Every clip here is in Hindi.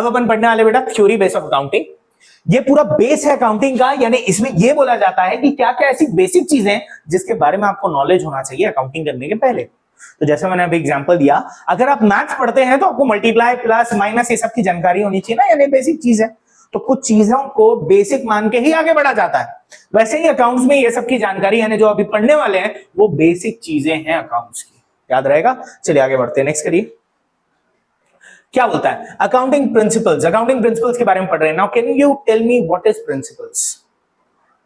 अब अपन पढ़ने वाले बेटा थ्योरी बेस ऑफ अकाउंटिंग। ये पूरा बेस है अकाउंटिंग का, यानी इसमें ये बोला जाता है कि क्या क्या ऐसी बेसिक चीजें हैं जिसके बारे में आपको नॉलेज होना चाहिए अकाउंटिंग करने के पहले। तो जैसे मैंने अभी एग्जांपल दिया, अगर आप मैथ्स पढ़ते हैं तो आपको मल्टीप्लाई प्लस माइनस ये सब की जानकारी होनी चाहिए ना, यानी बेसिक चीज है। तो कुछ चीजों को बेसिक मान के ही आगे बढ़ा जाता है। वैसे ही अकाउंट्स में ये सब की जानकारी यानी जो अभी पढ़ने वाले हैं वो बेसिक चीजें हैं अकाउंट्स की, याद रहेगा। चलिए आगे बढ़ते हैं, नेक्स्ट करिए। क्या बोलता है अकाउंटिंग प्रिंसिपल्स, अकाउंटिंग प्रिंसिपल्स के बारे में पढ़ रहे हैं। Now can you tell me what is principles.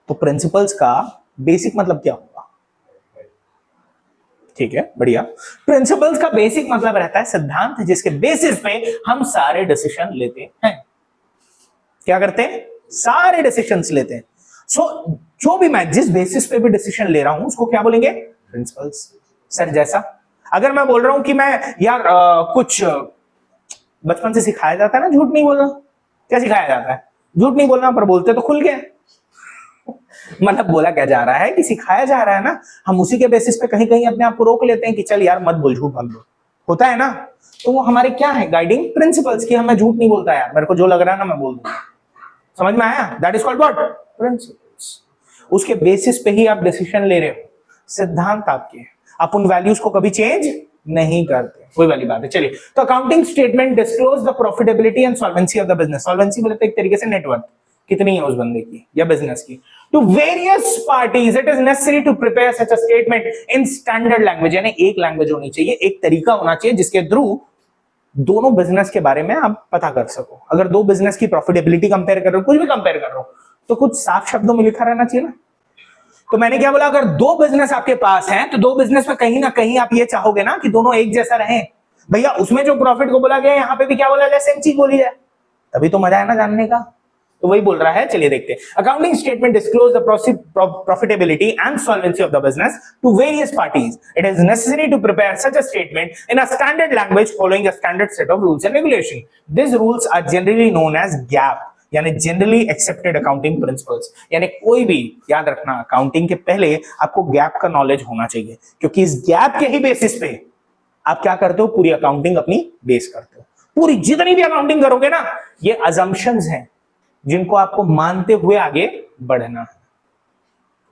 तो प्रिंसिपल्स का बेसिक मतलब क्या होगा? ठीक है, बढ़िया। प्रिंसिपल्स का बेसिक मतलब रहता है सिद्धांत जिसके बेसिस पे हम सारे डिसीजन लेते हैं। क्या करते हैं? सारे डिसीजंस लेते हैं। सो जो भी मैं जिस बेसिस पे भी डिसीजन ले रहा हूं उसको क्या बोलेंगे? प्रिंसिपल्स। सर जैसा अगर मैं बोल रहा हूं कि मैं यार कुछ बचपन से सिखाया जाता है ना झूठ नहीं बोलना, क्या सिखाया जाता है? झूठ नहीं बोलना, पर बोलते तो खुल गए। मतलब बोला क्या जा रहा है कि सिखाया जा रहा है ना, हम उसी के बेसिस पे कहीं कहीं अपने आप को रोक लेते हैं कि चल यार मत बोल, झूठ मत बोल, होता है ना। तो वो हमारे क्या है? गाइडिंग प्रिंसिपल्स की हमें झूठ नहीं बोलता यार, मेरे को जो लग रहा है ना मैं बोल दूंगा। समझ में आया? That is called what? Principles. उसके बेसिस पे ही आप डिसीजन ले रहे हो, सिद्धांत आपके, आप उन वैल्यूज को कभी चेंज नहीं करते, वही वाली बात है। चलिए, तो accounting statement disclose the profitability and solvency of the business. Solvency बोलते एक तरीके से नेटवर्क कितनी है उस बंदे की या बिजनेस की। To various parties it is necessary to prepare such a statement in standard language, यानी एक लैंग्वेज होनी चाहिए, एक तरीका होना चाहिए जिसके थ्रू दोनों बिजनेस के बारे में आप पता कर सको। अगर दो बिजनेस की प्रॉफिटेबिलिटी कंपेयर कर रहे हो, कुछ भी कंपेयर कर रहे हो, तो कुछ साफ शब्दों में लिखा रहना चाहिए ना। तो मैंने क्या बोला, अगर दो बिजनेस आपके पास हैं तो दो बिजनेस में कहीं ना कहीं आप ये चाहोगे ना कि दोनों एक जैसा रहें। भैया उसमें जो प्रॉफिट को बोला गया यहां पे भी क्या बोला जाए, सेम चीज बोली जाए, तभी तो मजा है ना जानने का। तो वही बोल रहा है, चलिए देखते हैं। Accounting statement disclose the profitability and solvency of the business to various parties. It is necessary to prepare such a statement in a standard language following a standard set of rules and regulation. This rules are generally known as GAAP, यानी जनरली एक्सेप्टेड अकाउंटिंग प्रिंसिपल्स। यानी कोई भी, याद रखना, अकाउंटिंग के पहले आपको गैप का नॉलेज होना चाहिए, क्योंकि इस गैप के ही बेसिस पे आप क्या करते हो, पूरी अकाउंटिंग अपनी बेस करते हो। पूरी जितनी भी अकाउंटिंग करोगे ना, ये अजम्पशंस हैं जिनको आपको मानते हुए आगे बढ़ना है।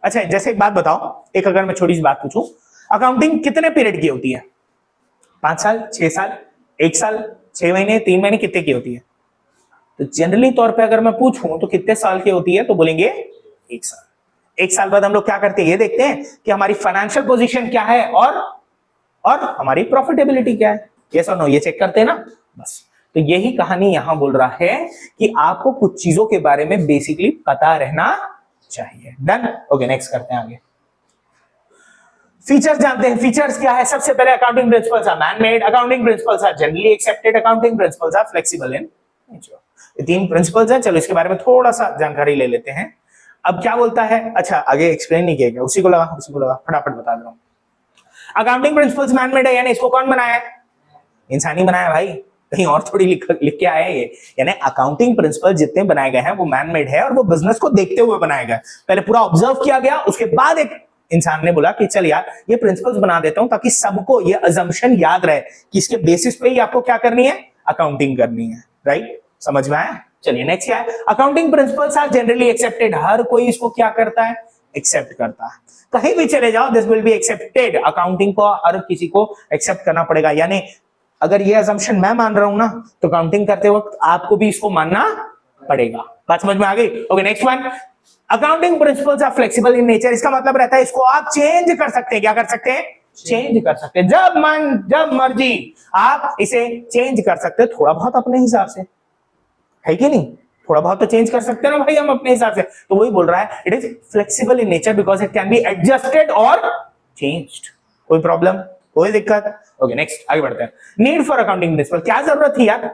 अच्छा, जैसे एक बात बताओ, एक अगर मैं छोटी सी बात पूछूं, अकाउंटिंग कितने पीरियड की होती है? 5 साल, 6 साल, 1 साल, 6 महीने, 3 महीने, कितने की होती है? तो जनरली तौर पे अगर मैं पूछूं तो कितने साल की होती है, तो बोलेंगे 1 साल। 1 साल बाद हम लोग क्या करते हैं, ये देखते हैं कि हमारी फाइनेंशियल पोजीशन क्या है और हमारी प्रॉफिटेबिलिटी क्या है। यस और नो, ये चेक करते हैं ना, बस। तो यही कहानी यहां बोल रहा है कि आपको कुछ चीजों के बारे में बेसिकली पता रहना चाहिए। डन? ओके, नेक्स्ट करते हैं आगे। फीचर्स जानते हैं। फीचर्स क्या है? सबसे पहले accounting principles are man made, accounting principles are generally accepted, accounting principles are flexible in nature. ये 3 प्रिंसिपल्स हैं। चलो इसके बारे में थोड़ा सा जानकारी ले लेते हैं। अब क्या बोलता है, अच्छा आगे एक्सप्लेन नहीं किया गया, उसी को लगा फटाफट बता दे रहा हूं। अकाउंटिंग प्रिंसिपल्स मैन मेड है, यानी इसको कौन बनाया है? इंसान ही बनाया भाई, कहीं और थोड़ी लिख के आया है ये। यानी अकाउंटिंग प्रिंसिपल जितने बनाए गए हैं वो मैन मेड है और वो बिजनेस को देखते हुए बनाए गए। पहले पूरा ऑब्जर्व किया गया, उसके बाद एक इंसान ने बोला कि चल यार ये प्रिंसिपल्स बना देता हूं ताकि सबको ये अजम्पशन याद रहे कि इसके बेसिस पे ही आपको क्या करनी है, अकाउंटिंग करनी है। राइट? समझ में आया? चलिए नेक्स्ट क्या है? Accounting principles are generally accepted. हर कोई इसको क्या करता है, एक्सेप्ट करता है। कहीं भी चले जाओ, this will be accepted. Accounting को हर किसी को एक्सेप्ट करना पड़ेगा। यानी अगर ये असम्पशन मैं मान रहा हूं ना, तो काउंटिंग करते वक्त आपको भी इसको मानना पड़ेगा। बात समझ में आ गई? Okay, next one. Accounting principles are flexible in nature. इसका मतलब रहता है इसको आप चेंज कर सकते हैं। क्या कर सकते हैं? चेंज कर सकते हैं। जब मर्जी आप इसे चेंज कर सकते हैं, थोड़ा बहुत अपने हिसाब से, है कि नहीं? थोड़ा बहुत तो चेंज कर सकते हैं ना भाई हम अपने हिसाब से। तो वही बोल रहा है, it is flexible in nature because it can be adjusted और चेंज्ड। कोई प्रॉब्लम, कोई दिक्कत? ओके, नेक्स्ट आगे बढ़ते हैं। Need for accounting principle. क्या जरूरत थी यार?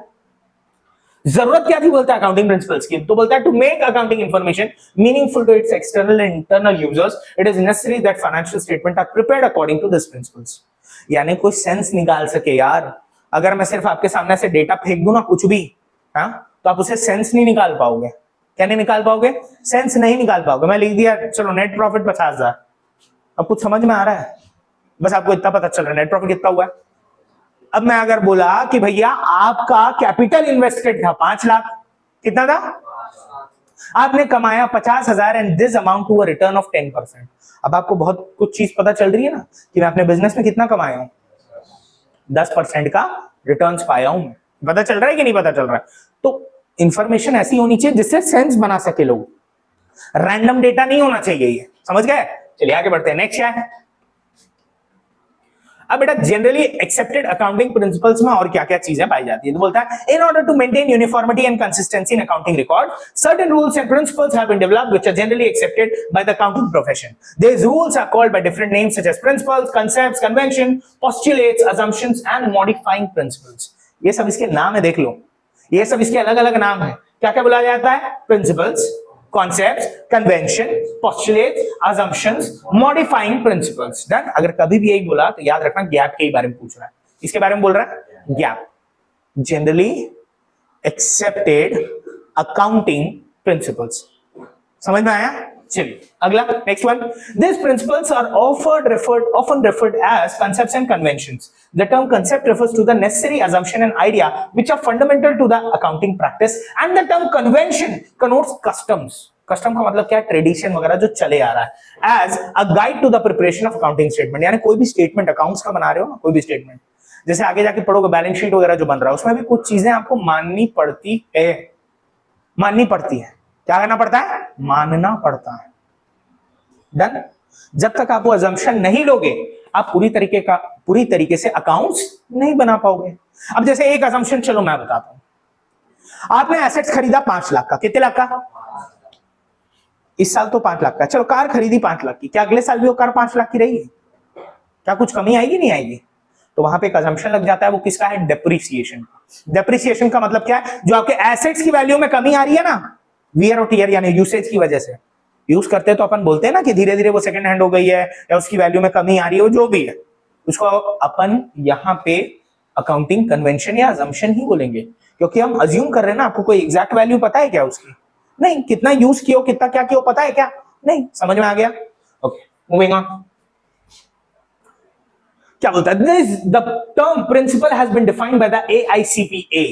जरूरत क्या थी बोलता है अकाउंटिंग प्रिंसिपल्स की? तो बोलता है to make accounting information meaningful to its external and internal users, it is necessary that financial statement are prepared according to this principles. यानी कोई सेंस निकाल सके यार। अगर मैं सिर्फ आपके सामने से डेटा फेंक दूं ना कुछ भी, हाँ, तो आप उसे सेंस नहीं निकाल पाओगे। क्या नहीं निकाल पाओगे? सेंस नहीं निकाल पाओगे। मैं लिख दिया चलो नेट प्रॉफिट 50,000, अब कुछ समझ में आ रहा है? बस आपको इतना पता चल रहा है नेट प्रॉफिट कितना हुआ है। अब मैं अगर बोला कि भैया आपका कैपिटल इन्वेस्टेड था 5 लाख, कितना था? आपने कमाया 50,000 and this amount to a return of 10%। अब आपको बहुत कुछ चीज पता चल रही है ना कि मैं अपने बिजनेस में कितना कमाया हूं, 10% का रिटर्न्स पाया हूं मैं। पता चल रहा है कि नहीं पता चल रहा है? तो इंफॉर्मेशन ऐसी होनी चाहिए जिससे सेंस बना सके लोग, रैंडम डेटा नहीं होना चाहिए ये, समझ गए? चलिए आगे बढ़ते हैं। नेक्स्ट क्या है? अब बेटा जनरली एक्सेप्टेड अकाउंटिंग प्रिंसिपल्स में और क्या क्या चीजें पाई जाती है, तो बोलता है in order to maintain uniformity and consistency in accounting record certain rules and principles have been developed which are generally accepted by the accounting profession. These rules are called by different names such as principles, concepts, convention, postulates, assumptions and modifying principles. ये सब इसके नाम है, देख लो, ये सब इसके अलग अलग नाम है। क्या क्या बुलाया जाता है? Principles, concepts, convention, postulates, assumptions, modifying principles. Done. अगर कभी भी यही बोला तो याद रखना गैप के बारे में पूछ रहा है। इसके बारे में बोल रहा है gap, generally accepted accounting principles. समझ में आया? चलिए अगला, next one. These principles are often referred as concepts and conventions. The term concept refers to the necessary assumption and idea which are fundamental to the accounting practice, and the term convention connotes customs. Custom का मतलब क्या है? ट्रेडिशन वगैरह जो चले आ रहा है। As a guide to the preparation of accounting statement, यानी कोई भी स्टेटमेंट अकाउंट्स का बना रहे हो ना, कोई भी स्टेटमेंट, जैसे आगे जाके पढ़ोगे बैलेंस शीट वगैरह जो बन रहा है उसमें भी कुछ चीजें आपको माननी पड़ती है, माननी पड़ती है। क्या करना पड़ता है? मानना पड़ता है। डन। जब तक आप वो अजम्पशन नहीं लोगे आप पूरी तरीके से अकाउंट्स नहीं बना पाओगे। अब जैसे एक अजम्पशन चलो मैं बताता हूं, आपने एसेट्स खरीदा 5 लाख का, कितने लाख का? इस साल तो 5 लाख का। चलो कार खरीदी 5 लाख की, क्या अगले साल भी वो कार 5 लाख की रहेगी? क्या कुछ कमी आएगी? नहीं आएगी। तो वहां पे एक अजम्पशन लग जाता है, वो किसका है? डेप्रिसिएशन का। डेप्रिसिएशन का मतलब क्या है? जो आपके एसेट्स की वैल्यू में कमी आ रही है ना, वियर और टियर यानी यूसेज की वजह से, यूज करते हैं तो अपन बोलते हैं ना कि धीरे धीरे वो सेकंड हैंड हो गई है या उसकी वैल्यू में कमी आ रही है, वो जो भी है उसको अपन यहाँ पे अकाउंटिंग कन्वेंशन या अजम्पशन ही बोलेंगे, क्योंकि हम अज्यूम कर रहे हैं ना। आपको कोई एग्जैक्ट वैल्यू पता है क्या उसकी? नहीं। कितना यूज किया, कितना क्या किया पता है क्या? नहीं। समझ में आ गया? Okay, moving on. क्या बोलता है? The term principle has been defined by the AICPA।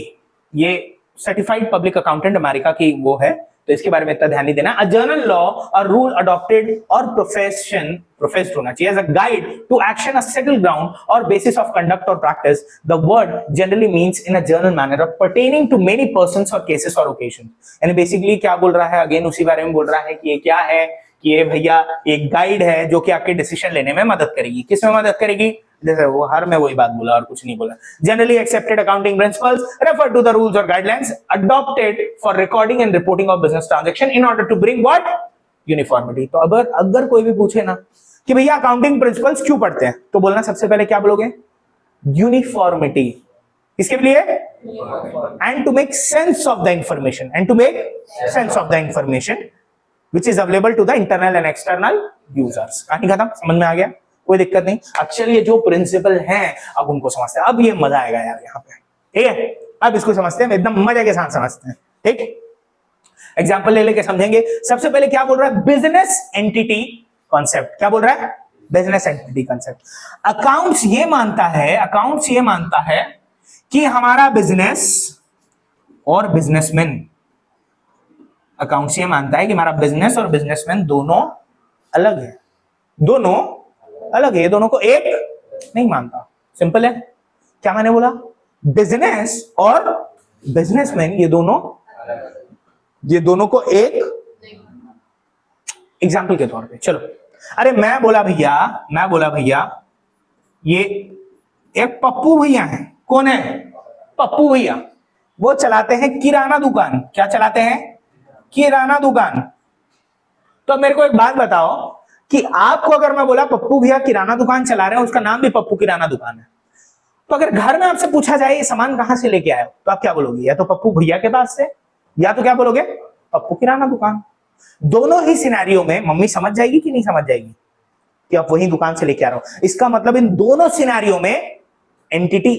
ये सर्टिफाइड पब्लिक अकाउंटेंट अमेरिका की वो है, तो इसके बारे में इतना ध्यान नहीं देना। A general law or rule adopted or professed होना चाहिए as a guide to action, a settled ground or basis of conduct or practice. The word generally means in a general manner of pertaining to many persons or cases or occasion. यानी बेसिकली क्या बोल रहा है? अगेन उसी बारे में बोल रहा है कि ये क्या है कि ये भैया एक गाइड है जो कि आपके डिसीजन लेने में मदद करेगी। किस में मदद करेगी? जैसे वो हर में वही बात बोला और कुछ नहीं बोला। Generally accepted accounting principles refer to the rules और guidelines adopted for recording and reporting of business transaction in order to bring what? Uniformity. तो अगर कोई भी पूछे ना कि भैया अकाउंटिंग प्रिंसिपल्स क्यों पढ़ते हैं, तो बोलना सबसे पहले क्या बोलोगे? यूनिफॉर्मिटी। किसके लिए? And to make sense of the information, and to make sense of the information which is available to the internal and external users। कहानी खत्म? समझ में आ गया? कोई दिक्कत नहीं। अब ये जो प्रिंसिपल हैं अब उनको समझते हैं। अब ये मजा आएगा यार यहाँ पे, ठीक है? अब इसको समझते हैं, एकदम मजे के साथ समझते हैं, ठीक? एग्जाम्पल ले लेके समझेंगे। सबसे पहले क्या बोल रहा है? Business entity concept. क्या बोल रहा है? Business entity concept. अकाउंट्स ये मानता है कि हमारा बिजनेस और बिजनेसमैन, अकाउंट्स ये मानता है कि हमारा बिजनेस और बिजनेसमैन दोनों अलग है, दोनों अलग है, ये दोनों को एक नहीं मानता। सिंपल है। क्या मैंने बोला? बिजनेस और बिजनेसमैन ये दोनों को एक, एग्जाम्पल के तौर पे चलो, अरे मैं बोला भैया ये एक पप्पू भैया है। कौन है? पप्पू भैया। वो चलाते हैं किराना दुकान। क्या चलाते हैं? किराना दुकान। तो मेरे को एक बात बताओ कि आपको अगर मैं बोला पप्पू भैया किराना दुकान चला रहे हैं, उसका नाम भी पप्पू किराना दुकान है, तो अगर घर में आपसे पूछा जाए ये सामान कहां से लेके आए हो, तो आप क्या बोलोगे? या तो पप्पू भैया के पास से, या तो क्या बोलोगे? पप्पू किराना दुकान। दोनों ही सिनेरियो में मम्मी समझ जाएगी कि नहीं समझ जाएगी कि आप वही दुकान से लेके आ रहे हो? इसका मतलब इन दोनों सिनेरियो में एंटिटी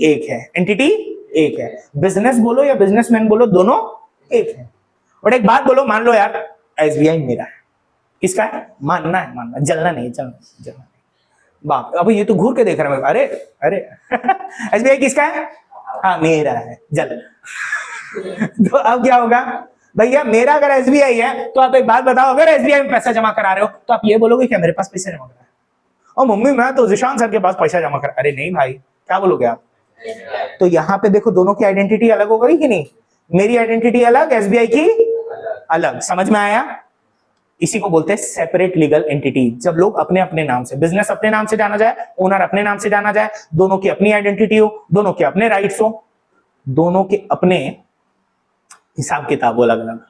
एक है। बिजनेस बोलो या बिजनेसमैन बोलो, दोनों एक है। और एक बात बोलो, मान लो यार SBI मेरा है। किसका है? मानना है, जलना नहीं। बाप, अब ये तो घूर के देख रहा है, अरे अरे एसबीआई किसका है? हाँ मेरा है, जल तो अब क्या होगा भैया, मेरा अगर एसबीआई है तो आप एक बात बताओ, अगर एसबीआई में पैसा जमा करा रहे हो तो आप ये बोलोगे क्या मेरे पास पैसा जमा करा है? और मम्मी मैं तो जिशान सर के पास पैसा जमा करा। अरे नहीं भाई, क्या बोलोगे आप? तो यहां पे देखो दोनों की आइडेंटिटी अलग हो गई कि नहीं? मेरी आइडेंटिटी अलग, एसबीआई की अलग। समझ में आया? इसी को बोलते हैं सेपरेट लीगल एंटिटी। जब लोग अपने अपने नाम से, बिजनेस अपने नाम से जाना जाए, ओनर अपने नाम से जाना जाए, दोनों की अपनी आइडेंटिटी हो, दोनों के अपने राइट्स हो, दोनों के अपने हिसाब किताब अलग अलग,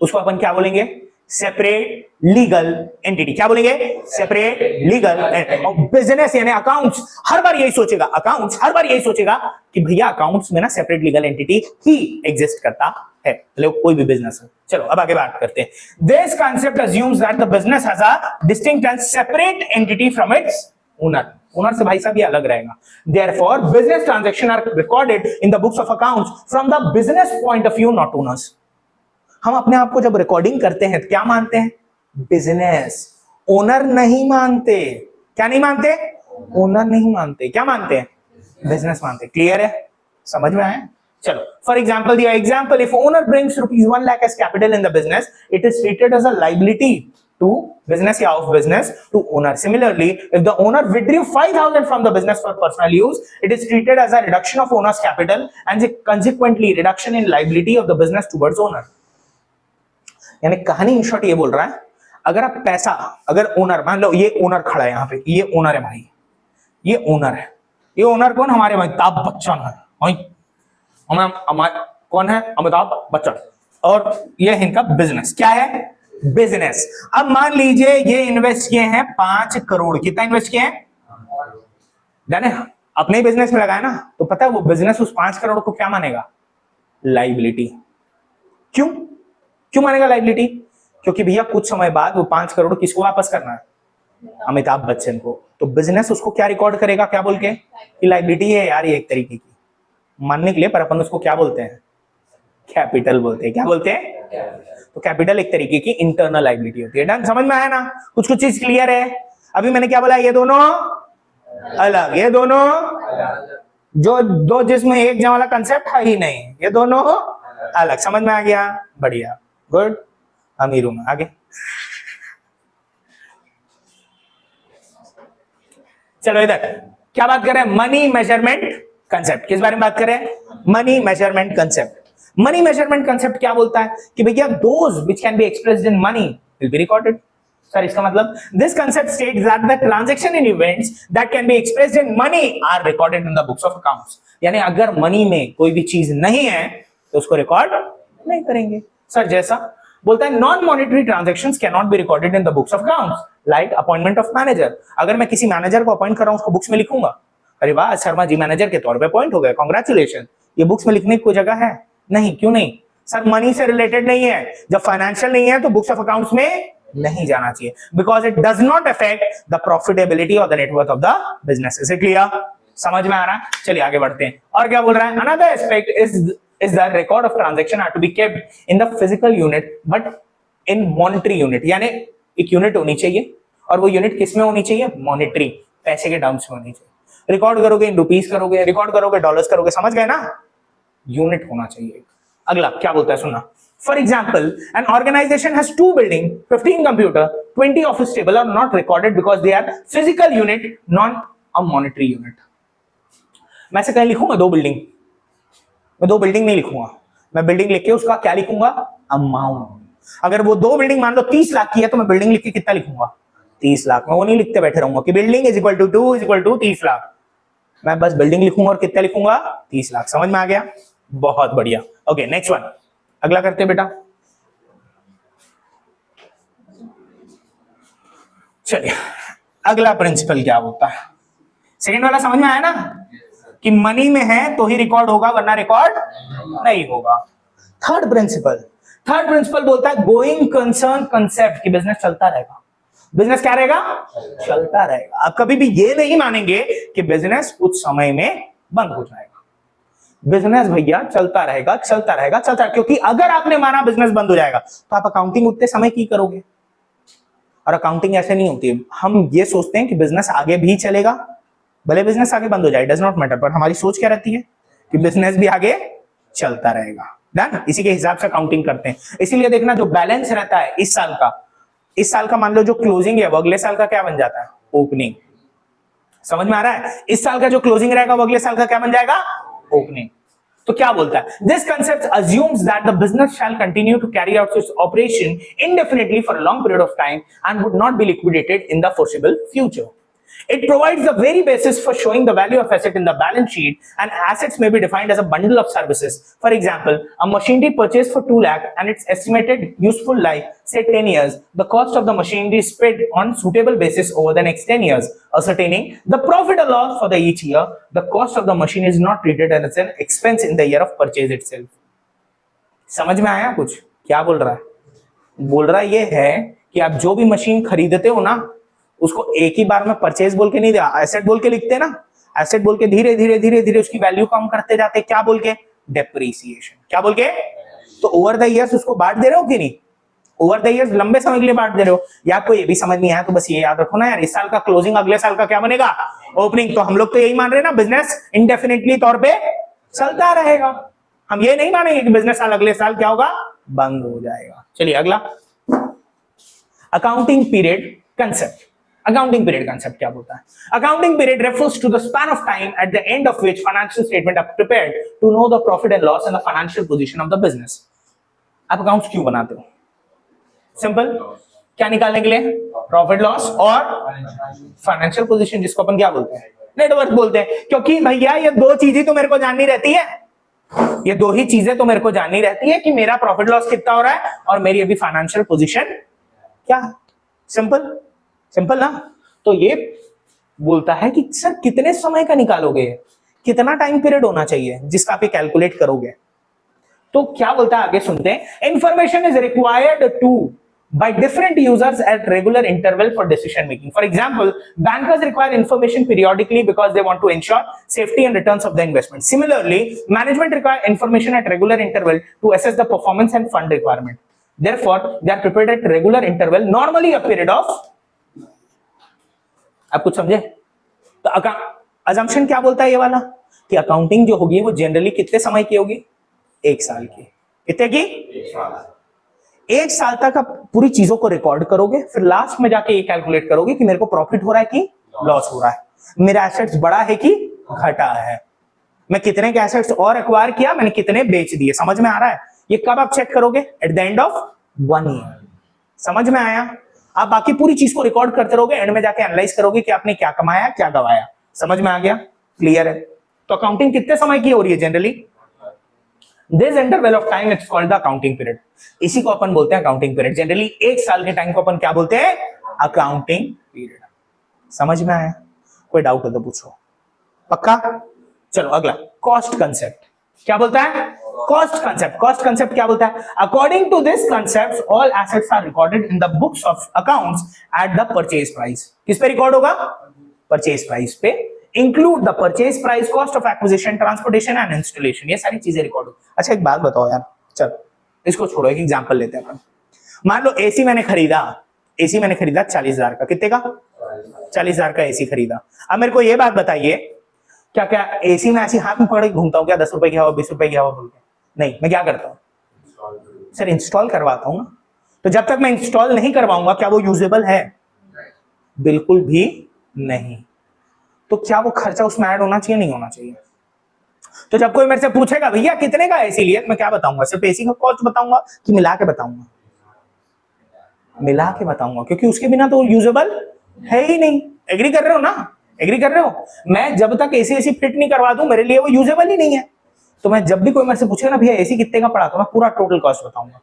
उसको अपन क्या बोलेंगे? Separate legal entity. क्या बोलेंगे? Separate legal entity. बिजनेस यानी अकाउंट्स हर बार यही सोचेगा, अकाउंट्स हर बार यही सोचेगा कि भैया अकाउंट्स में ना सेपरेट लीगल एंटिटी ही एग्जिस्ट करता है, कोई भी बिजनेस है। चलो अब आगे बात करते हैं। This concept assumes that the business has a distinct and separate entity from its owner. Owner से भाई साहब ये अलग रहेगा। Therefore, business transactions are recorded in the books of accounts from the business point of view, not owners. हम अपने आप को जब रिकॉर्डिंग करते हैं तो क्या मानते हैं? बिजनेस। ओनर नहीं मानते। क्या नहीं मानते? ओनर नहीं मानते। क्या मानते हैं? बिजनेस मानते। क्लियर है? समझ में आया? चलो फॉर एग्जाम्पल दिया, example if owner brings ₹1 lakh as capital in the business, it is treated as a liability to business या of business to owner. Similarly, if the owner withdrew 5,000 from the business for personal use, it is treated as a reduction of owner's capital and consequently reduction in liability of the business towards owner. यानी कहानी इन शॉर्ट ये बोल रहा है, अगर आप पैसा, अगर ओनर, मान लो ये ओनर खड़ा है यहाँ पे, ये ओनर है भाई, ये ओनर है, ये ओनर कौन? हमारे अमिताभ बच्चन है। कौन है? अमिताभ बच्चन। और ये इनका बिजनेस क्या है? बिजनेस। अब मान लीजिए ये इन्वेस्ट किए हैं 5 करोड़। कितना इन्वेस्ट किए हैं? जाने अपने बिजनेस में लगाया ना, तो पता है वो बिजनेस उस 5 करोड़ को क्या मानेगा? लाइबिलिटी। क्यों? क्यों मानेगा लाइबिलिटी? क्योंकि भैया कुछ समय बाद वो 5 करोड़ किसको वापस करना है? अमिताभ बच्चन को। तो बिजनेस उसको क्या रिकॉर्ड करेगा? क्या बोल के? कि लाइबिलिटी है यार ये एक तरीके की, मानने के लिए, पर अपन उसको क्या बोलते हैं? कैपिटल बोलते हैं। क्या बोलते हैं? तो कैपिटल एक तरीके की इंटरनल लाइबिलिटी होती है। डन? समझ में आया ना? कुछ कुछ चीज क्लियर है? अभी मैंने क्या बोला? ये दोनों अलग, ये दोनों जो दो जिसमें एक जमा वाला कंसेप्ट है ही नहीं, ये दोनों अलग। समझ में आ गया? बढ़िया, गुड। अमीर हूं मैं। आगे चलो, इधर क्या बात कर रहे हैं? Money measurement concept. किस बारे में बात कर रहे हैं? Money measurement concept. Money measurement concept क्या बोलता है कि भैया those which can be expressed in money will be recorded. Sir इसका मतलब, this concept states that the transaction in events that can be expressed in money are recorded in the books of accounts. यानी अगर मनी में कोई भी चीज नहीं है तो उसको रिकॉर्ड नहीं करेंगे। सर जैसा बोलता है, non monetary transactions can not be recorded in the books of accounts like appointment of manager. अगर मैं किसी मैनेजर को अपॉइंट कर रहा हूं, उसको बुक्स में लिखूंगा, अरे वाह शर्मा जी मैनेजर के तौर पे अपॉइंट हो गए, कांग्रेचुलेशन। ये बुक्स में लिखने की कोई जगह है? नहीं। क्यों नहीं? सर मनी से रिलेटेड नहीं है। जब फाइनेंशियल नहीं है तो बुक्स ऑफ अकाउंट्स में नहीं जाना चाहिए, because it does not affect the profitability और the net worth of the business. Is it clear? समझ में आ रहा है? चलिए आगे बढ़ते हैं। और क्या बोल रहा है? Another aspect is the record of transaction are to be kept in the physical unit but in monetary unit। यानी एक यूनिट होनी चाहिए, और वो यूनिट किस में होनी चाहिए? मॉनेटरी, पैसे के टर्म्स में होनी चाहिए। रिकॉर्ड करोगे इन रुपीस करोगे, रिकॉर्ड करोगे डॉलर्स करोगे, समझ गए ना? यूनिट होना चाहिए। अगला क्या बोलता है सुनना। For example, an organization has 2 building, 15 computer, 20 office table are not recorded because they are physical unit, not a monetary unit. मैं से कहीं लिखूंगा 2 बिल्डिंग, मैं 2 बिल्डिंग नहीं लिखूंगा, मैं बिल्डिंग लिख के उसका क्या लिखूंगा? अमाउंट। अगर वो 2 बिल्डिंग मान लो 30 लाख की है तो मैं बिल्डिंग लिख के कितना लिखूंगा? 30 लाख। मैं वो नहीं लिखते बैठे रहूंगा कि building is equal to 2 is equal to 30 lakh. मैं बस बिल्डिंग लिखूंगा और कितना लिखूंगा? 30 लाख। समझ में आ गया? बहुत बढ़िया। ओके नेक्स्ट वन, अगला करते हैं बेटा। चलिए अगला प्रिंसिपल क्या होता है? सेकंड वाला समझ में आया ना कि मनी में है तो ही रिकॉर्ड होगा, वरना रिकॉर्ड नहीं होगा। थर्ड प्रिंसिपल बोलता है गोइंग कंसर्न कंसेप्ट कि बिजनेस चलता रहेगा। बिजनेस क्या रहेगा? चलता रहेगा। आप कभी भी ये नहीं मानेंगे कि बिजनेस कुछ समय में बंद हो जाएगा। बिजनेस भैया चलता रहेगा, चलता रहेगा, चलता रहेगा। क्योंकि अगर आपने माना बिजनेस बंद हो जाएगा तो आप अकाउंटिंग उतने समय की करोगे? और अकाउंटिंग ऐसे नहीं होती है। हम ये सोचते हैं कि बिजनेस आगे भी चलेगा, भले बिजनेस आगे बंद हो जाए, डज नॉट मैटर, पर हमारी सोच क्या रहती है कि बिजनेस भी आगे चलता रहेगा। डन, इसी के हिसाब से अकाउंटिंग करते हैं। इसीलिए देखना जो बैलेंस रहता है इस साल का मान लो जो क्लोजिंग है वो अगले साल का क्या बन जाता है, ओपनिंग। समझ में आ रहा है? इस साल का जो क्लोजिंग रहेगा वो अगले साल का क्या बन जाएगा, ओपनिंग। तो क्या बोलता है, this concept assumes that the business shall continue to carry out its operation indefinitely for a long period of time and would not be liquidated in the foreseeable future. It provides the very basis for showing the value of asset in the balance sheet, and assets may be defined as a bundle of services. For example, a machinery purchased for 2 lakh and its estimated useful life, say 10 years, the cost of the machinery is spread on suitable basis over the next 10 years, ascertaining the profit or loss for the each year. The cost of the machine is not treated as an expense in the year of purchase itself. समझ में आया कुछ? क्या बोल रहा है? बोल रहा ये है कि आप जो भी मशीन खरीदते हो ना, उसको एक ही बार में परचेज बोल के नहीं दिया, एसेट बोल के लिखते हैं ना, एसेट बोल के धीरे धीरे धीरे धीरे उसकी वैल्यू कम करते जाते, क्या बोल के, डेप्रिसिएशन। क्या बोल के? तो ओवर द इयर्स उसको बांट दे रहे हो कि नहीं, ओवर द इयर्स लंबे समय के लिए बांट दे रहे हो। या आपको ये भी समझ नहीं आया तो बस ये याद रखो ना यार, इस साल का क्लोजिंग अगले साल का क्या बनेगा, ओपनिंग। तो हम लोग तो यही मान रहे हैं ना, बिजनेस इंडेफिनिटली तौर पे चलता रहेगा। हम ये नहीं मानेंगे कि बिजनेस साल अगले साल क्या होगा, बंद हो जाएगा। चलिए अगला, accounting period concept. Accounting period concept क्या बोलता है? Accounting period refers to the span of time at the end of which financial statement are prepared to know the profit and loss and the financial position of the business. आप अकाउंट्स क्यों बनाते हो? सिंपल, क्या निकालने के लिए, प्रॉफिट लॉस और फाइनेंशियल पोजीशन, जिसको अपन क्या बोलते हैं, नेटवर्थ बोलते हैं। क्योंकि भैया ये दो चीजें तो मेरे को जाननी रहती है, ये दो ही चीजें तो मेरे को जाननी रहती है कि मेरा प्रॉफिट लॉस कितना हो रहा है और मेरी अभी फाइनेंशियल पोजीशन क्या। सिंपल, सिंपल ना। तो ये बोलता है कि सर कितने समय का निकालोगे, कितना टाइम पीरियड होना चाहिए जिसका आप कैलकुलेट करोगे। तो क्या बोलता है आगे सुनते हैं, information is required to by different users at regular interval for decision making. For example, bankers require information periodically because they want to ensure safety and returns of the investment. Similarly, management require information at regular interval to assess the performance and fund requirement. Therefore, they are prepared at regular interval, normally a period of, आप कुछ समझे? तो अजम्पशन क्या बोलता है ये वाला, कि अकाउंटिंग जो होगी वो जनरली कितने समय की होगी, एक साल की। कितने की? एक साल तक आप पूरी चीजों को रिकॉर्ड करोगे, फिर लास्ट में जाके ये कैलकुलेट करोगे कि मेरे को प्रॉफिट हो रहा है कि लॉस हो रहा है, मेरा एसेट्स बढ़ा है कि घटा है, मैं कितने के एसेट्स और एक्वायर किया, मैंने कितने बेच दिए। समझ में आ रहा है? ये कब आप चेक करोगे, at the end of 1 year. समझ में आया? आप बाकी पूरी चीज को रिकॉर्ड करते रहोगे, एंड में जाके एनालाइज करोगे कि आपने क्या कमाया क्या गवाया। समझ में आ गया? क्लियर है? तो अकाउंटिंग कितने समय की हो रही है generally, this interval of time it's called the accounting period. इसी को अपन बोलते हैं अकाउंटिंग पीरियड। जनरली एक साल के टाइम को अपन क्या बोलते हैं, अकाउंटिंग पीरियड। समझ में आया? कोई डाउट हो तो पूछो। पक्का? चलो अगला, कॉस्ट कंसेप्ट क्या बोलता है, कॉस्ट कंसेप्ट। कॉस्ट कंसेप्ट क्या बोलता है, according to this concept all assets are recorded in the books of accounts at the purchase price. किस पे रिकॉर्ड होगा, परचेज प्राइस पे। Include the purchase price, cost of acquisition, transportation and installation, ये सारी चीजें रिकॉर्ड हो। अच्छा एक बात बताओ यार, चलो इसको छोड़ो, एक एग्जांपल लेते हैं अपन। मान लो एसी मैंने खरीदा 40,000 का। कितने का? 40,000 का एसी खरीदा। अब मेरे को ये बात बताइए, क्या क्या एसी में ऐसी हाथ में पकड़ के घूमता हूँ क्या, 10 रुपए की हवा 20 रुपए की हवा बोल के? नहीं, मैं क्या करता हूँ सर, इंस्टॉल करवाता हूँ। तो जब तक मैं इंस्टॉल नहीं करवाऊंगा क्या वो यूजेबल है? बिल्कुल भी नहीं। तो क्या वो खर्चा उसमें ऐड होना चाहिए, नहीं होना चाहिए? तो जब कोई मेरे से पूछेगा भैया कितने का एसी लिया, मैं क्या बताऊंगा, सिर्फ एसी का कॉस्ट बताऊंगा कि मिला के बताऊंगा? मिला के बताऊंगा, क्योंकि उसके बिना तो यूजेबल है ही नहीं। एग्री कर रहे हो ना? एग्री कर रहे हो? मैं जब तक एसी फिट नहीं करवा दूं मेरे लिए वो यूजेबल ही नहीं है। तो मैं जब भी कोई मेरे से पूछेगा ना भैया एसी कितने का पड़ा, तो मैं पूरा टोटल कॉस्ट बताऊंगा।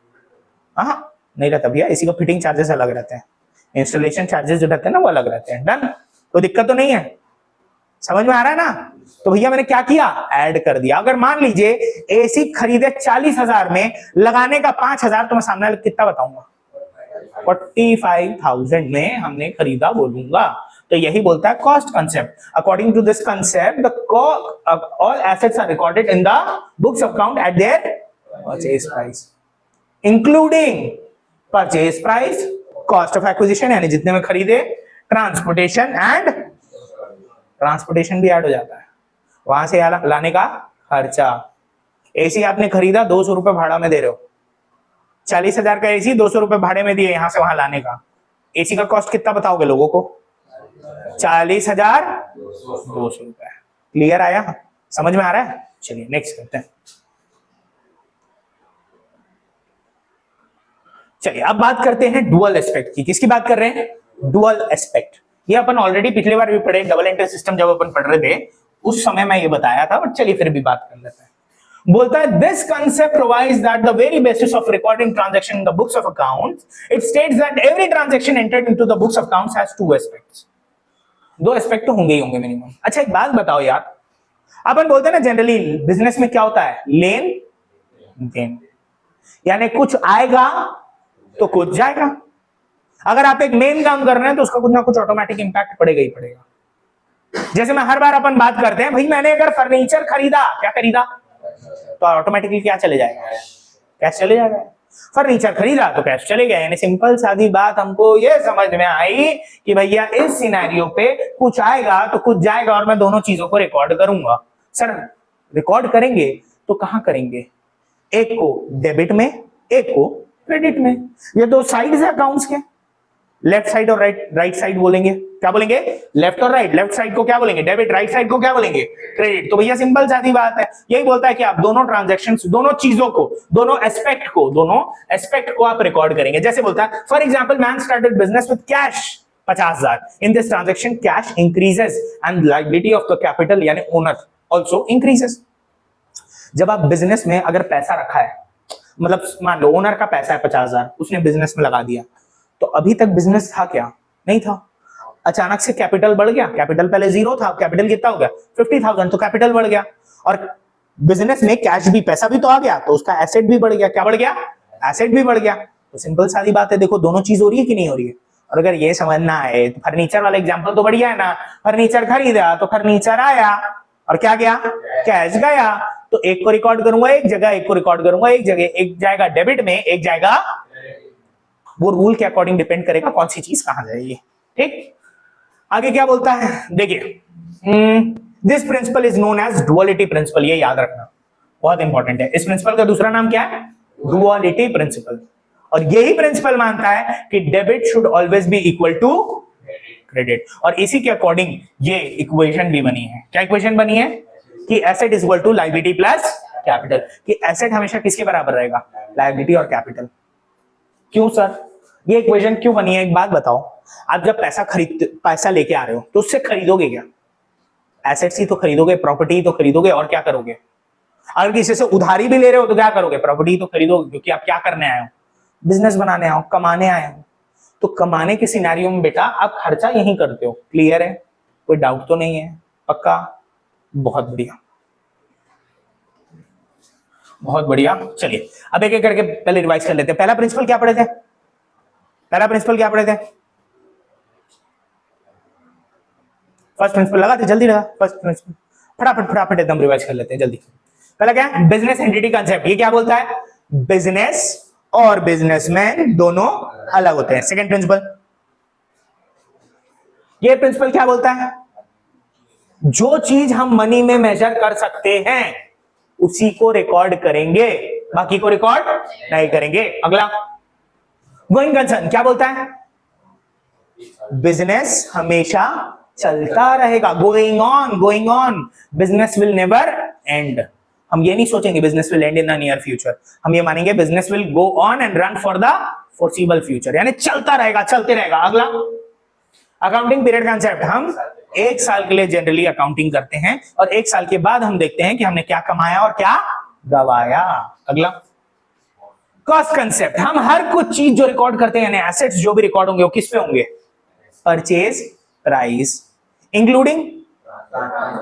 हाँ नहीं रहता भैया, एसी का फिटिंग चार्जेस अलग रहते हैं, इंस्टॉलेशन चार्जेस जो रहते हैं ना वो अलग रहते हैं। डन? कोई दिक्कत तो नहीं है? समझ में आ रहा है ना? तो भैया मैंने क्या किया, ऐड कर दिया। अगर मान लीजिए एसी खरीदे 40,000 में, लगाने का 5,000, तो मैं सामने वाले कितना बताऊंगा, 45,000 में हमने खरीदा बोलूंगा। तो यही बोलता है cost concept. According to this concept the all assets are recorded in the books of account at their purchase price, including purchase price, cost of acquisition यानी जितने में खरीदे, ट्रांसपोर्टेशन एंड ट्रांसपोर्टेशन भी ऐड हो जाता है, वहां से लाने का खर्चा। एसी आपने खरीदा 200 रुपए भाड़ा में दे रहे हो, 40,000 का एसी 200 रुपए भाड़े में दिए यहां से वहां लाने का, एसी का कॉस्ट कितना बताओगे लोगों को? 40,200 रुपए। क्लियर आया? समझ में आ रहा है? चलिए नेक्स्ट करते हैं। चलिए अब बात करते हैं डुअल एस्पेक्ट की। किसकी बात कर रहे हैं? Dual aspect. ये अपन ऑलरेडी पिछली बार भी पढ़े, डबल एंट्री सिस्टम जब अपन पढ़ रहे थे उस समय मैं ये बताया था, बट चलिए फिर भी बात कर लेते हैं। बोलता है this concept provides that the very basis of recording transaction in the books of accounts, it states that every transaction entered into the books of accounts has two aspects. दो एस्पेक्ट तो होंगे ही होंगे मिनिमम। अच्छा एक बात बताओ यार, अपन बोलते हैं ना जनरली बिजनेस में क्या होता है? लेन देन, यानी कुछ आएगा तो कुछ जाएगा। अगर आप एक मेन काम कर रहे हैं तो उसका कुछ ना कुछ ऑटोमेटिक इंपैक्ट पड़ेगा ही पड़ेगा। जैसे मैं हर बार अपन बात करते हैं, भाई मैंने अगर फर्नीचर खरीदा, क्या खरीदा, तो ऑटोमेटिकली क्या चले जाएगा? कैश चले जाएगा। फर्नीचर खरीदा तो कैश चले गए। यानी सिंपल सादी बात हमको ये समझ में आई कि भैया इस सिनेरियो पे कुछ आएगा तो कुछ जाएगा और मैं दोनों चीजों को रिकॉर्ड करूंगा। सर रिकॉर्ड करेंगे तो कहां करेंगे? एक को डेबिट में, एक को क्रेडिट में। ये दो साइड है अकाउंट्स के, लेफ्ट साइड और राइट साइड बोलेंगे। क्या बोलेंगे? लेफ्ट और राइट। लेफ्ट साइड को क्या बोलेंगे? डेबिट। राइट साइड को क्या बोलेंगे? क्रेडिट। तो भैया सिंपल सादी बात है, यही बोलता है कि आप दोनों ट्रांजैक्शंस, दोनों चीजों को, दोनों एस्पेक्ट को आप रिकॉर्ड करेंगे। जैसे बोलता है for example man started business with cash 50,000, in this transaction cash increases and liability of the capital यानी ओनर आल्सो इंक्रीजेस। जब आप बिजनेस में अगर पैसा रखा है, मतलब मान लो ओनर का पैसा है 50,000, उसने बिजनेस में लगा दिया, तो अभी तक बिजनेस था क्या? नहीं था। अचानक से कैपिटल बढ़ गया, कैपिटल पहले 0 था, कैपिटल कितना हो गया? 50,000, तो कैपिटल बढ़ गया। और बिजनेस में कैश भी, पैसा भी तो आ गया, तो उसका एसेट भी बढ़ गया। क्या बढ़ गया? एसेट भी बढ़ गया। तो सिंपल सारी बात है, देखो दोनों चीज हो रही है कि नहीं हो रही है। और अगर ये समझना है तो फर्नीचर वाला एग्जाम्पल तो बढ़िया है ना, फर्नीचर खरीदा तो फर्नीचर आया और क्या गया? कैश गया। तो एक को रिकॉर्ड करूंगा एक जगह, एक को रिकॉर्ड करूंगा एक जगह, एक जाएगा डेबिट में, एक जाएगा, वो रूल के अकॉर्डिंग डिपेंड करेगा कौन सी चीज कहां जाएगी। ठीक, आगे क्या बोलता है देखिए, this principle is known as duality principle. ये याद रखना बहुत इंपॉर्टेंट है। इस प्रिंसिपल का दूसरा नाम क्या है? Duality principle. और यही प्रिंसिपल मानता है कि debit should always be equal to credit. और इसी के अकॉर्डिंग ये इक्वेशन भी बनी है। क्या इक्वेशन बनी है? कि asset is equal to liability plus capital, कि एसेट हमेशा किसके बराबर रहेगा? लायबिलिटी और कैपिटल। क्यों सर ये इक्वेशन क्यों बनी है? एक बात बताओ, आप जब पैसा लेके आ रहे हो तो उससे खरीदोगे क्या? एसेट्स ही तो खरीदोगे, प्रॉपर्टी तो खरीदोगे, और क्या करोगे? अगर किसी से उधारी भी ले रहे हो तो क्या करोगे? प्रॉपर्टी तो खरीदोगे, क्योंकि आप क्या करने आए हो? बिजनेस बनाने आओ, कमाने आए हो। तो कमाने के सिनेरियो में बेटा आप खर्चा यही करते हो। क्लियर है? कोई डाउट तो नहीं है? पक्का? बहुत बढ़िया, बहुत बढ़िया। चलिए अब एक एक करके पहले रिवाइज कर लेते हैं। पहला प्रिंसिपल क्या पढ़े थे? पहला प्रिंसिपल क्या पढ़े थे? फर्स्ट प्रिंसिपल लगा थे, जल्दी लगा। फर्स्ट प्रिंसिपल फटाफट फटाफट एकदम रिवाइज कर लेते हैं जल्दी। पहला क्या है? Business entity concept. ये क्या बोलता है? बिजनेस और बिजनेसमैन दोनों अलग होते हैं। सेकंड प्रिंसिपल, ये प्रिंसिपल क्या बोलता है? जो चीज हम मनी में मेजर कर सकते हैं उसी को रिकॉर्ड करेंगे, बाकी को रिकॉर्ड नहीं करेंगे। अगला गोइंग कंसर्न क्या बोलता है? बिजनेस हमेशा चलता रहेगा। Going on, business will never and. हम ये नहीं सोचेंगे business will and in the near future, हम ये मानेंगे business will go on and run for the forcible future, यानी चलता रहेगा, चलते रहेगा। अगला अकाउंटिंग पीरियड कंसेप्ट, हम 1 साल के लिए जनरली अकाउंटिंग करते हैं और 1 साल के बाद हम देखते हैं कि हमने क्या कमाया और क्या गवाया। अगला कॉस्ट कंसेप्ट, हम हर कुछ चीज जो रिकॉर्ड करते हैं, यानी एसेट्स जो भी रिकॉर्ड होंगे वो किस पे होंगे? Purchase price including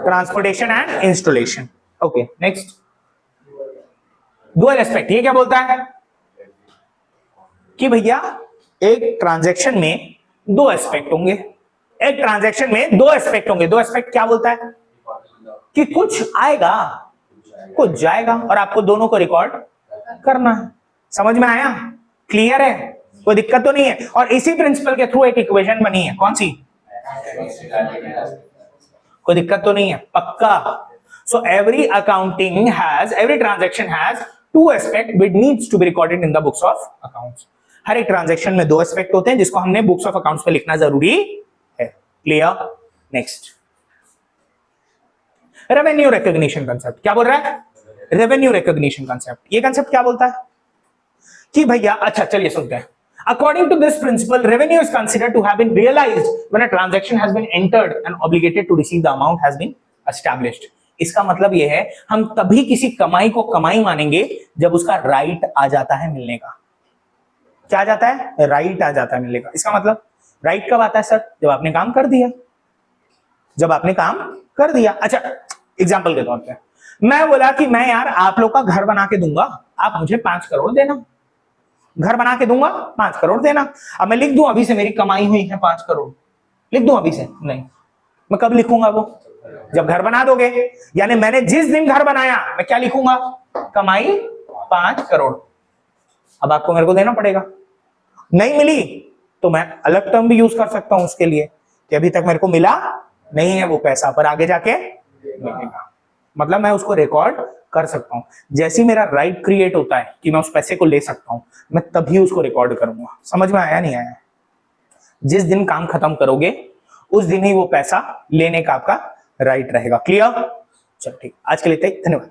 transportation and installation. Okay next dual aspect, ये क्या बोलता है कि भैया एक ट्रांजैक्शन में 2 एस्पेक्ट होंगे। एक ट्रांजैक्शन में 2 एस्पेक्ट होंगे। 2 एस्पेक्ट क्या बोलता है? कि कुछ आएगा कुछ जाएगा और आपको दोनों को रिकॉर्ड करना है। समझ में आया? क्लियर है? कोई दिक्कत तो नहीं है। और इसी प्रिंसिपल के थ्रू एक इक्वेशन बनी है, कौन सी? कोई दिक्कत तो नहीं है, पक्का? So every transaction has two aspect which needs to be recorded in the books of accounts. हर एक ट्रांजैक्शन में दो एस्पेक्ट होते हैं जिसको हमने बुक्स ऑफ अकाउंट्स पे लिखना जरूरी है। Clear? Next, revenue recognition concept. क्या बोल रहा है? Revenue recognition concept. ये कंसेप्ट क्या बोलता है कि भैया, अच्छा चलिए सुनते हैं। According to this principle, revenue is considered to have been realized when a transaction has been entered and obligated to receive the amount has been established. इसका मतलब यह है, हम तभी किसी कमाई को कमाई मानेंगे जब उसका राइट आ जाता है मिलने का। क्या आ जाता है? राइट आ जाता है मिलने का। इसका मतलब राइट कब आता है सर? जब आपने काम कर दिया। जब आपने काम कर दिया। अच्छा, एग्जाम्पल के तौर पे मैं बोला कि मैं यार आप लोग का घर बना के दूंगा, आप मुझे 5 करोड़ देना। घर बना के दूंगा, 5 करोड़ देना। अब मैं लिख दूं अभी से मेरी कमाई हुई है 5 करोड़, लिख दूं अभी से? नहीं, मैं कब लिखूंगा वो? जब घर बना दोगे। यानी मैंने जिस दिन घर बनाया मैं क्या लिखूंगा? कमाई 5 करोड़। अब आपको मेरे को देना पड़ेगा। नहीं मिली तो मैं अलग टर्म भी यूज कर सकता हूं उसके लिए कि अभी तक मेरे को मिला नहीं है वो पैसा, पर आगे जाके मिलेगा। मतलब मैं उसको रिकॉर्ड कर सकता हूं। जैसे ही मेरा राइट क्रिएट होता है कि मैं उस पैसे को ले सकता हूं, मैं तभी उसको रिकॉर्ड करूंगा। समझ में आया नहीं आया? जिस दिन काम खत्म करोगे उस दिन ही वो पैसा लेने का आपका राइट रहेगा। क्लियर? चलो ठीक, आज के लिए धन्यवाद।